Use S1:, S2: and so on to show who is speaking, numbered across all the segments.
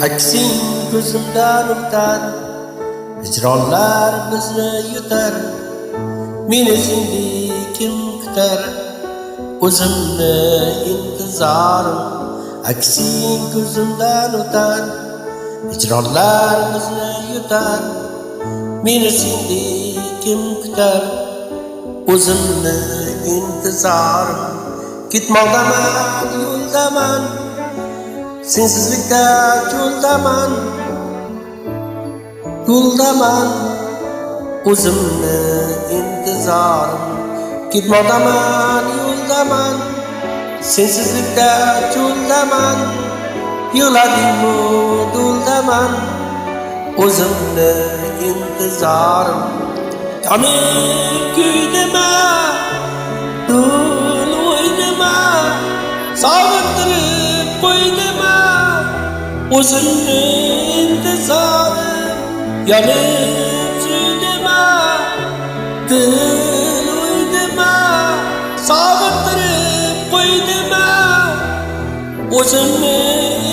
S1: Aksing ko'zimdan o'tar, hijronlar bizni yutar. Meni sendek kim kutar, o'zimni intizorim. Aksing ko'zimdan o'tar, hijronlar bizni yutar. Meni sendek kim kutar, o'zimni intizorim. Ketmoqdaman, yo'ldaman, sensizlikda cho'ldaman, o'zimni intizorim. Ketmoqdaman, yo'ldaman, sensizlikda cho'ldaman, yig'ladingmi do'ldaman, o'zimni intizorim. Yonib kuydaman, do'l o'ynaman, sog'intirib qo'ydaman, o'zimni intizorim. Yonib suydaman, dil o'ydaman, sog'intirib qo'ydaman, o'zimni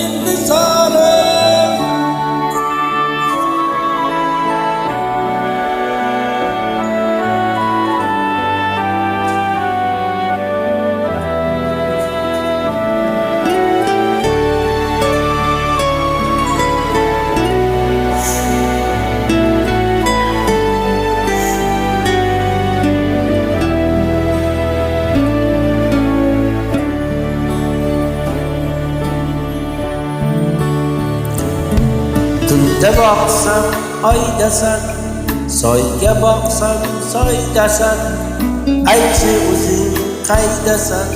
S1: intizorim. Tunda boqsam oydasan, soyga boqsam soydasan. Aytchi o'zing qaydasan,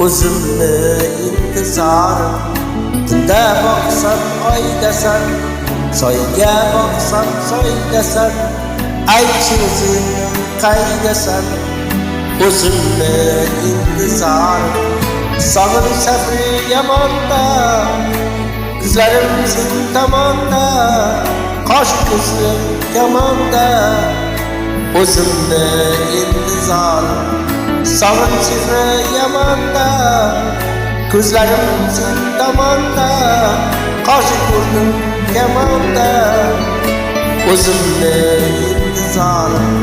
S1: o'zimni intizorim. Tunda boqsam oydasan, soyga boqsam soydasan. Aytchi o'zing qaydasan, o'zimni intizorim. Sog'inch safri yamonda, ko'zlarim sen tomonda, qosh ko'zim kamonda, o'zimni intizorim. Sog'inch safri yamonda, ko'zlarim sen tomonda, qosh ko'zim kamonda, o'zimni intizorim.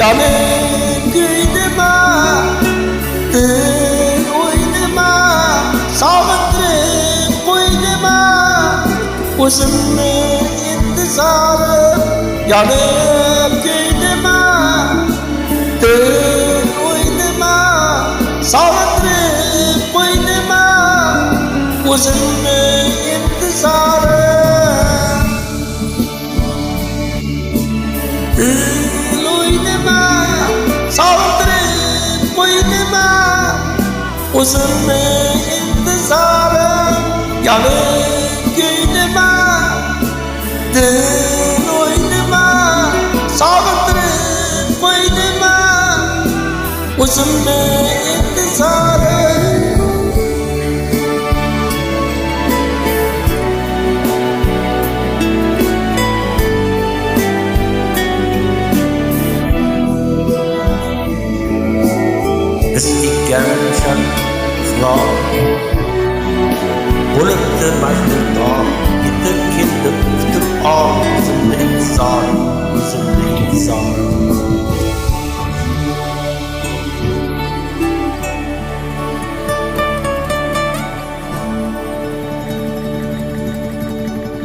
S1: Yonib kuydaman, dil o'ynaman, sog'intirib qo'ydaman, o'zimni intizorim. Yonib kuydaman, dil o'ynaman, sog'intirib qo'ydaman, o'zimni intizorim. Dil o'ynaman, sog'intirib qo'ydaman, o'zimni intizorim. Yonib kuydaman, dil o'ynaman, sog'intirib qo'ydaman, o'zimni intizorim. Biz ikkan bo'libdi majnundor,